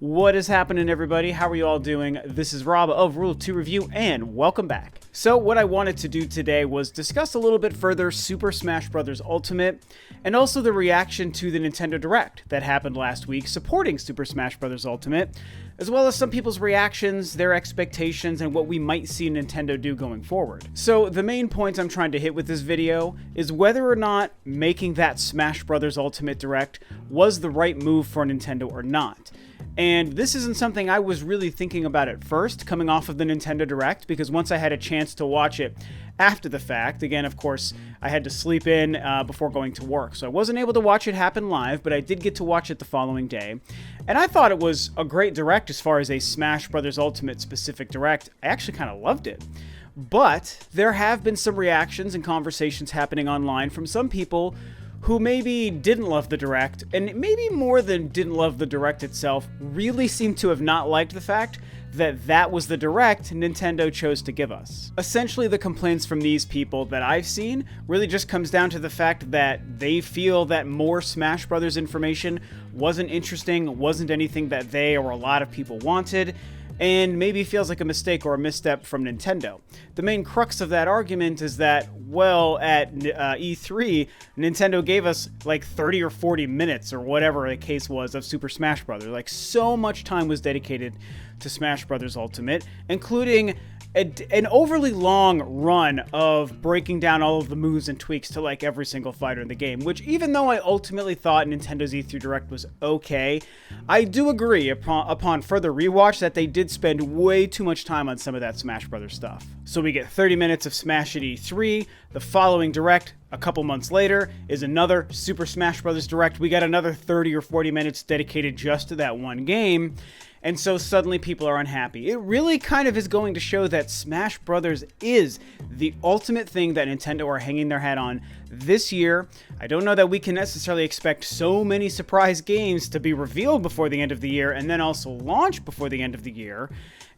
What is happening, everybody? How are you all doing? This is Rob of Ro2R Review, and welcome back. So what I wanted to do today was discuss a little bit further Super Smash Bros. Ultimate, and also the reaction to the Nintendo Direct that happened last week supporting Super Smash Bros. Ultimate, as well as some people's reactions, their expectations, and what we might see Nintendo do going forward. So the main points I'm trying to hit with this video is whether or not making that Smash Bros. Ultimate Direct was the right move for Nintendo or not. And this isn't something I was really thinking about at first, coming off of the Nintendo Direct, because once I had a chance to watch it after the fact, again, of course, I had to sleep in before going to work, so I wasn't able to watch it happen live, but I did get to watch it the following day. And I thought it was a great Direct as far as a Smash Bros. Ultimate specific Direct. I actually kind of loved it. But there have been some reactions and conversations happening online from some people who maybe didn't love the Direct, and maybe more than didn't love the Direct itself, really seem to have not liked the fact that that was the Direct Nintendo chose to give us. Essentially, the complaints from these people that I've seen really just comes down to the fact that they feel that more Smash Bros. Information wasn't interesting, wasn't anything that they or a lot of people wanted, and maybe feels like a mistake or a misstep from Nintendo. The main crux of that argument is that, well, at E3, Nintendo gave us like 30 or 40 minutes or whatever the case was of Super Smash Bros. Like, so much time was dedicated to Smash Bros. Ultimate, including an overly long run of breaking down all of the moves and tweaks to like every single fighter in the game, which even though I ultimately thought Nintendo's E3 Direct was okay, I do agree upon further rewatch that they did spend way too much time on some of that Smash Brothers stuff. So we get 30 minutes of Smash at E3, the following Direct, a couple months later, is another Super Smash Bros. Direct. We got another 30 or 40 minutes dedicated just to that one game. And so suddenly people are unhappy. It really kind of is going to show that Smash Brothers is the ultimate thing that Nintendo are hanging their hat on this year. I don't know that we can necessarily expect so many surprise games to be revealed before the end of the year and then also launch before the end of the year.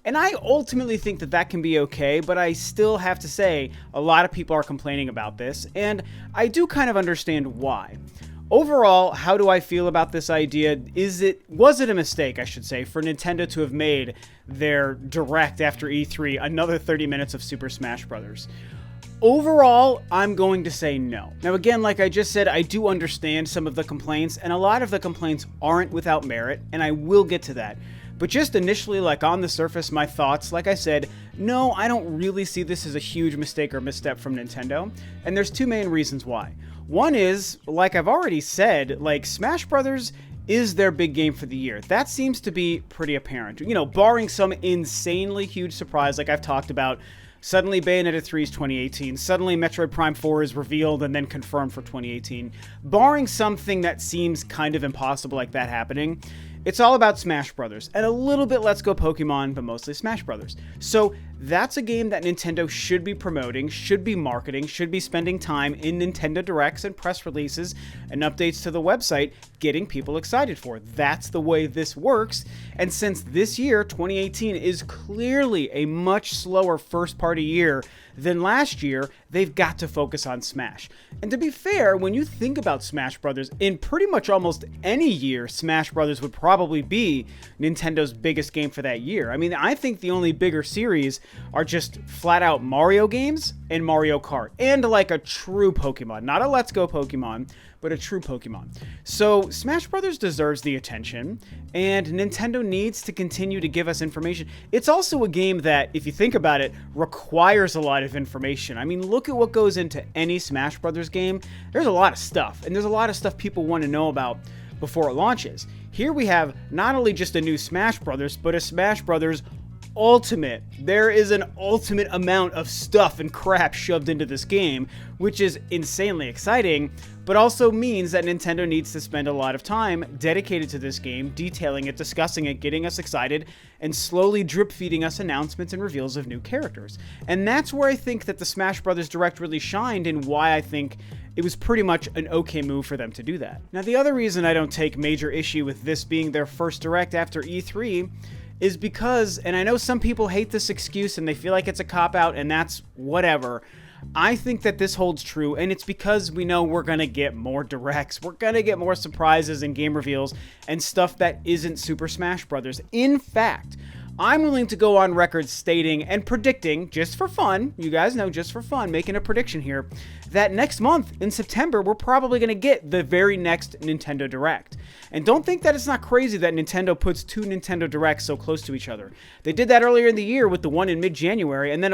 And I ultimately think that that can be okay, but I still have to say a lot of people are complaining about this, and I do kind of understand why. Overall, how do I feel about this idea? Was it a mistake, I should say, for Nintendo to have made their Direct after E3 another 30 minutes of Super Smash Bros.? Overall, I'm going to say no. Now again, like I just said, I do understand some of the complaints, and a lot of the complaints aren't without merit, and I will get to that. But just initially, like on the surface, my thoughts, like I said, no, I don't really see this as a huge mistake or misstep from Nintendo, and there's two main reasons why. One is, like I've already said, like Smash Brothers is their big game for the year. That seems to be pretty apparent. You know, barring some insanely huge surprise like I've talked about, suddenly Bayonetta 3 is 2018, suddenly Metroid Prime 4 is revealed and then confirmed for 2018. Barring something that seems kind of impossible like that happening, it's all about Smash Brothers, and a little bit Let's Go Pokemon, but mostly Smash Brothers. So that's a game that Nintendo should be promoting, should be marketing, should be spending time in Nintendo Directs and press releases and updates to the website, getting people excited for. That's the way this works, and since this year, 2018, is clearly a much slower first-party year than last year, they've got to focus on Smash. And to be fair, when you think about Smash Brothers, in pretty much almost any year, Smash Brothers would probably be Nintendo's biggest game for that year. I mean, I think the only bigger series are just flat-out Mario games and Mario Kart, and like a true Pokemon. Not a Let's Go Pokemon, but a true Pokemon. So Smash Brothers deserves the attention, and Nintendo needs to continue to give us information. It's also a game that, if you think about it, requires a lot of information. I mean, look at what goes into any Smash Brothers game. There's a lot of stuff, and there's a lot of stuff people want to know about before it launches. Here we have not only just a new Smash Brothers, but a Smash Brothers Ultimate. There is an ultimate amount of stuff and crap shoved into this game, which is insanely exciting, but also means that Nintendo needs to spend a lot of time dedicated to this game, detailing it, discussing it, getting us excited, and slowly drip feeding us announcements and reveals of new characters. And that's where I think that the Smash Bros. Direct really shined, and why I think it was pretty much an okay move for them to do that. Now, the other reason I don't take major issue with this being their first Direct after E3 is because, and I know some people hate this excuse and they feel like it's a cop-out, and that's whatever, I think that this holds true, and it's because we know we're going to get more directs. We're going to get more surprises and game reveals and stuff that isn't Super Smash Bros. In fact, I'm willing to go on record stating and predicting, just for fun, you guys know, just for fun, making a prediction here, that next month in September, we're probably going to get the very next Nintendo Direct. And don't think that it's not crazy that Nintendo puts 2 Nintendo Directs so close to each other. They did that earlier in the year with the one in mid-January, and then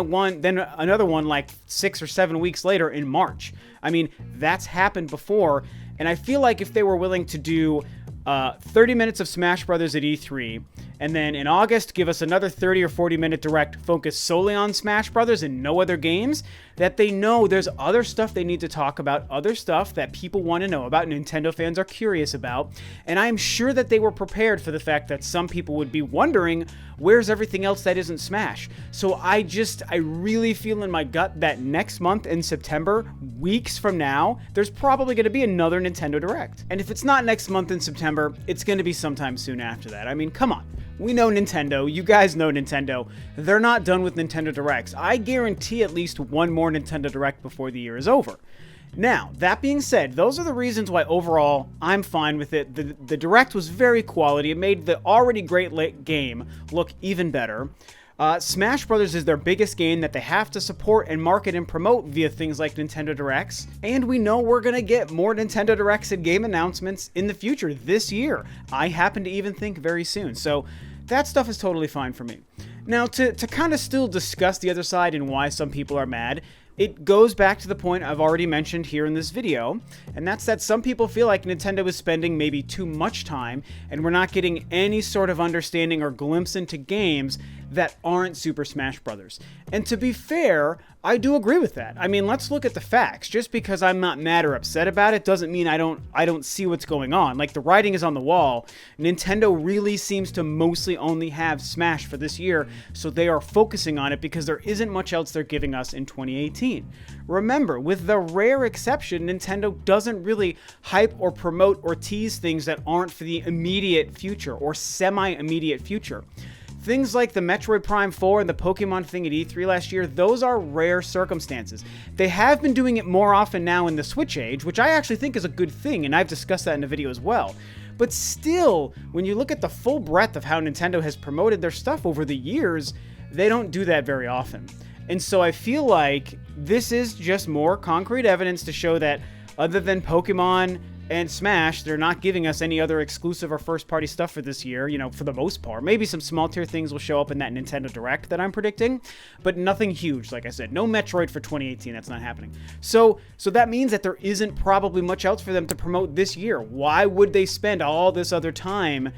another one like 6 or 7 weeks later in March. I mean, that's happened before, and I feel like if they were willing to do 30 minutes of Smash Brothers at E3, and then in August give us another 30 or 40 minute direct focused solely on Smash Brothers and no other games, that they know there's other stuff they need to talk about, other stuff that people want to know about, Nintendo fans are curious about, and I'm sure that they were prepared for the fact that some people would be wondering, where's everything else that isn't Smash? So I really feel in my gut that next month in September, weeks from now, there's probably going to be another Nintendo Direct. And if it's not next month in September, it's going to be sometime soon after that. I mean, come on. We know Nintendo. You guys know Nintendo. They're not done with Nintendo Directs. I guarantee at least one more Nintendo Direct before the year is over. Now, that being said, those are the reasons why overall I'm fine with it. The Direct was very quality. It made the already great game look even better. Smash Brothers is their biggest game that they have to support and market and promote via things like Nintendo Directs. And we know we're going to get more Nintendo Directs and game announcements in the future this year. I happen to even think very soon. So that stuff is totally fine for me. Now, to kind of still discuss the other side and why some people are mad, it goes back to the point I've already mentioned here in this video, and that's that some people feel like Nintendo is spending maybe too much time and we're not getting any sort of understanding or glimpse into games that aren't Super Smash Brothers. And to be fair, I do agree with that. I mean, let's look at the facts. Just because I'm not mad or upset about it doesn't mean I don't see what's going on. Like, the writing is on the wall. Nintendo really seems to mostly only have Smash for this year, so they are focusing on it because there isn't much else they're giving us in 2018. Remember, with the rare exception, Nintendo doesn't really hype or promote or tease things that aren't for the immediate future or semi-immediate future. Things like the Metroid Prime 4 and the Pokemon thing at E3 last year, those are rare circumstances. They have been doing it more often now in the Switch age, which I actually think is a good thing, and I've discussed that in a video as well. But still, when you look at the full breadth of how Nintendo has promoted their stuff over the years, they don't do that very often. And so I feel like this is just more concrete evidence to show that other than Pokemon and Smash, they're not giving us any other exclusive or first-party stuff for this year, you know, for the most part. Maybe some small-tier things will show up in that Nintendo Direct that I'm predicting, but nothing huge, like I said. No Metroid for 2018, that's not happening. So that means that there isn't probably much else for them to promote this year. Why would they spend all this other time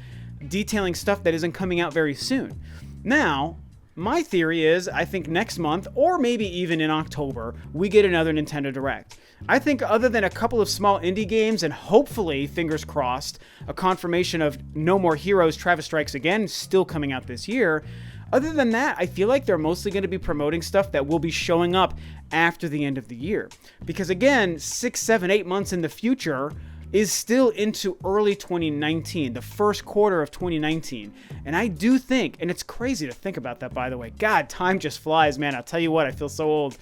detailing stuff that isn't coming out very soon? Now, my theory is, I think next month, or maybe even in October, we get another Nintendo Direct. I think other than a couple of small indie games and hopefully, fingers crossed, a confirmation of No More Heroes Travis Strikes Again still coming out this year, other than that, I feel like they're mostly going to be promoting stuff that will be showing up after the end of the year. Because again, 6, 7, 8 months in the future is still into early 2019, the first quarter of 2019. And I do think, and it's crazy to think about that, by the way. God, time just flies, man. I'll tell you what, I feel so old.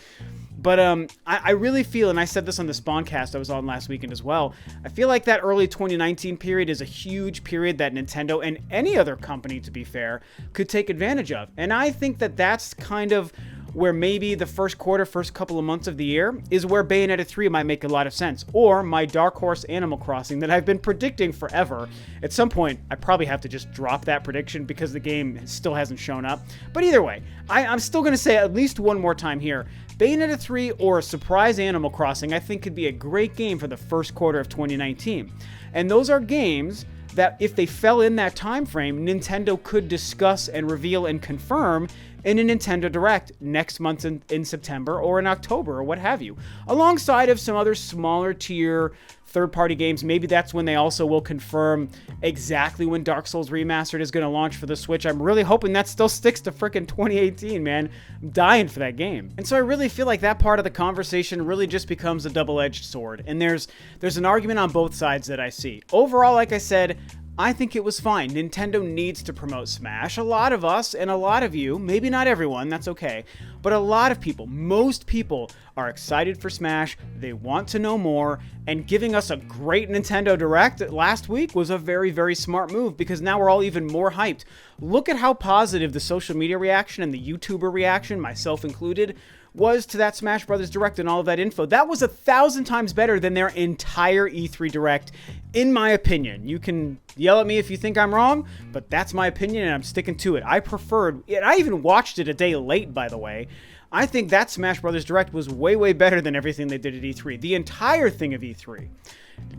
But I really feel, and I said this on the Spawncast I was on last weekend as well, I feel like that early 2019 period is a huge period that Nintendo and any other company, to be fair, could take advantage of. And I think that that's kind of where maybe the first quarter, first couple of months of the year is where Bayonetta 3 might make a lot of sense. Or my Dark Horse Animal Crossing that I've been predicting forever. At some point, I probably have to just drop that prediction because the game still hasn't shown up. But either way, I'm still going to say at least one more time here. Bayonetta 3 or Surprise Animal Crossing I think could be a great game for the first quarter of 2019. And those are games that if they fell in that time frame, Nintendo could discuss and reveal and confirm in a Nintendo Direct next month in September or in October or what have you. Alongside of some other smaller tier third-party games, maybe that's when they also will confirm exactly when Dark Souls Remastered is going to launch for the Switch. I'm really hoping that still sticks to frickin' 2018, man. I'm dying for that game. And so I really feel like that part of the conversation really just becomes a double-edged sword. And there's an argument on both sides that I see. Overall, like I said, I think it was fine. Nintendo needs to promote Smash. A lot of us and a lot of you, maybe not everyone, that's okay, but a lot of people, most people are excited for Smash. They want to know more, and giving us a great Nintendo Direct last week was a very, very smart move because now we're all even more hyped. Look at how positive the social media reaction and the YouTuber reaction, myself included, was to that Smash Brothers Direct and all of that info. That was 1,000 times better than their entire E3 Direct, in my opinion. You can yell at me if you think I'm wrong, but that's my opinion and I'm sticking to it. I preferred it. I even watched it a day late, by the way. I think that Smash Brothers Direct was way, way better than everything they did at E3. The entire thing of E3.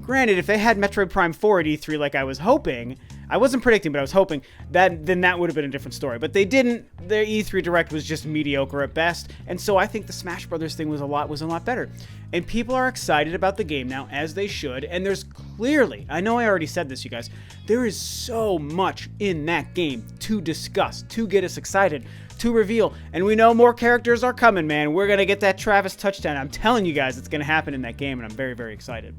Granted, if they had Metroid Prime 4 at E3 like I was hoping, I wasn't predicting, but I was hoping, then that would have been a different story. But they didn't. Their E3 Direct was just mediocre at best, and so I think the Smash Brothers thing was a lot better. And people are excited about the game now, as they should, and there's clearly, I know I already said this, you guys, there is so much in that game to discuss, to get us excited, to reveal, and we know more characters are coming, man. We're going to get that Travis touchdown. I'm telling you guys it's going to happen in that game, and I'm very, very excited.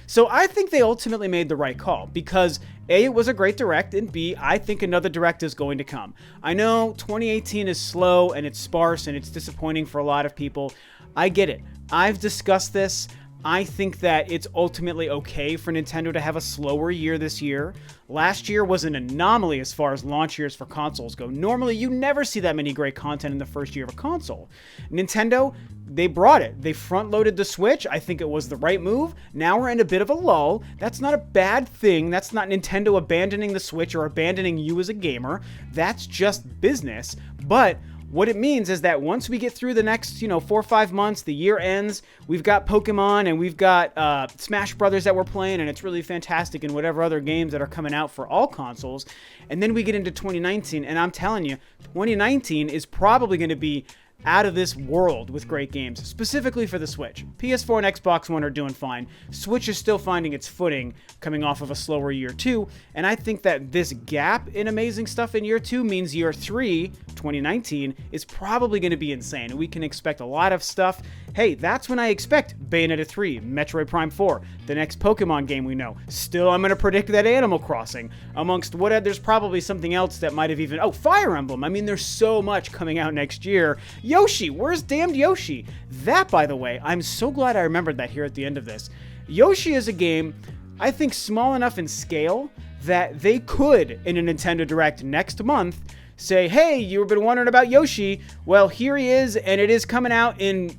So I think they ultimately made the right call because A, it was a great Direct, and B, I think another Direct is going to come. I know 2018 is slow and it's sparse and it's disappointing for a lot of people. I get it. I've discussed this. I think that it's ultimately okay for Nintendo to have a slower year this year. Last year was an anomaly as far as launch years for consoles go. Normally, you never see that many great content in the first year of a console. Nintendo, they brought it. They front-loaded the Switch. I think it was the right move. Now we're in a bit of a lull. That's not a bad thing. That's not Nintendo abandoning the Switch or abandoning you as a gamer. That's just business. But what it means is that once we get through the next, 4 or 5 months, the year ends, we've got Pokemon and we've got Smash Brothers that we're playing, and it's really fantastic, and whatever other games that are coming out for all consoles. And then we get into 2019, and I'm telling you, 2019 is probably going to be out of this world with great games, specifically for the Switch. PS4 and Xbox One are doing fine. Switch is still finding its footing coming off of a slower year 2, and I think that this gap in amazing stuff in year 2 means year 3, 2019, is probably going to be insane, and we can expect a lot of stuff. Hey, that's when I expect Bayonetta 3, Metroid Prime 4, the next Pokemon game we know. Still, I'm going to predict that Animal Crossing. Amongst there's probably something else that might have even... Oh, Fire Emblem. I mean, there's so much coming out next year. Yoshi, where's damned Yoshi? That, by the way, I'm so glad I remembered that here at the end of this. Yoshi is a game, I think, small enough in scale that they could, in a Nintendo Direct next month, say, hey, you've been wondering about Yoshi. Well, here he is, and it is coming out in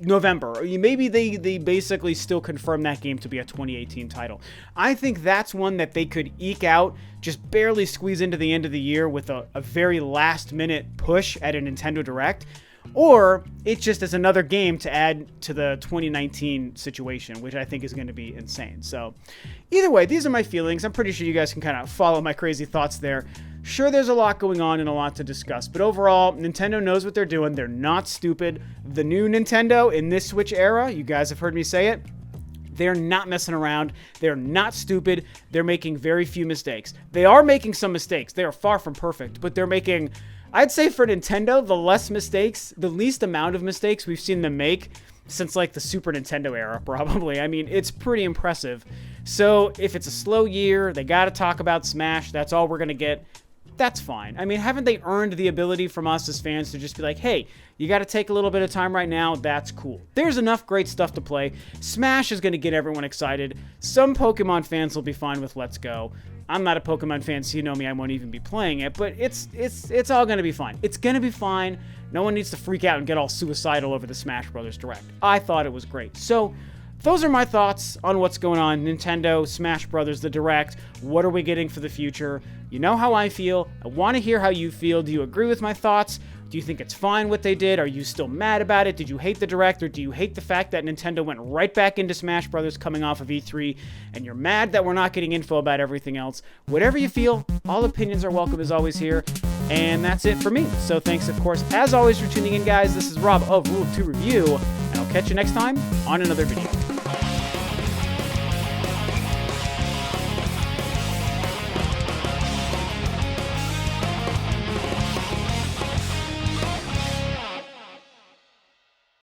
November. Or maybe they basically still confirm that game to be a 2018 title. I think that's one that they could eke out, just barely squeeze into the end of the year with a very last-minute push at a Nintendo Direct. Or it just is another game to add to the 2019 situation, which I think is going to be insane. So either way, these are my feelings. I'm pretty sure you guys can kind of follow my crazy thoughts there. Sure, there's a lot going on and a lot to discuss, but overall, Nintendo knows what they're doing. They're not stupid. The new Nintendo in this Switch era, you guys have heard me say it, they're not messing around. They're not stupid. They're making very few mistakes. They are making some mistakes. They are far from perfect, but they're making, I'd say for Nintendo, the least amount of mistakes we've seen them make since like the Super Nintendo era, probably. I mean, it's pretty impressive. So if it's a slow year, they got to talk about Smash. That's all we're going to get. That's fine. I mean, haven't they earned the ability from us as fans to just be like, hey, you got to take a little bit of time right now. That's cool. There's enough great stuff to play. Smash is going to get everyone excited. Some Pokemon fans will be fine with Let's Go. I'm not a Pokemon fan, so you know me, I won't even be playing it, but it's all going to be fine. It's going to be fine. No one needs to freak out and get all suicidal over the Smash Brothers Direct. I thought it was great. So those are my thoughts on what's going on. Nintendo, Smash Brothers, the Direct. What are we getting for the future? You know how I feel. I want to hear how you feel. Do you agree with my thoughts? Do you think it's fine what they did? Are you still mad about it? Did you hate the Direct, or do you hate the fact that Nintendo went right back into Smash Brothers coming off of E3, and you're mad that we're not getting info about everything else? Whatever you feel, all opinions are welcome as always here, and that's it for me. So thanks, of course, as always, for tuning in, guys. This is Rob of Rule2 Review, and I'll catch you next time on another video.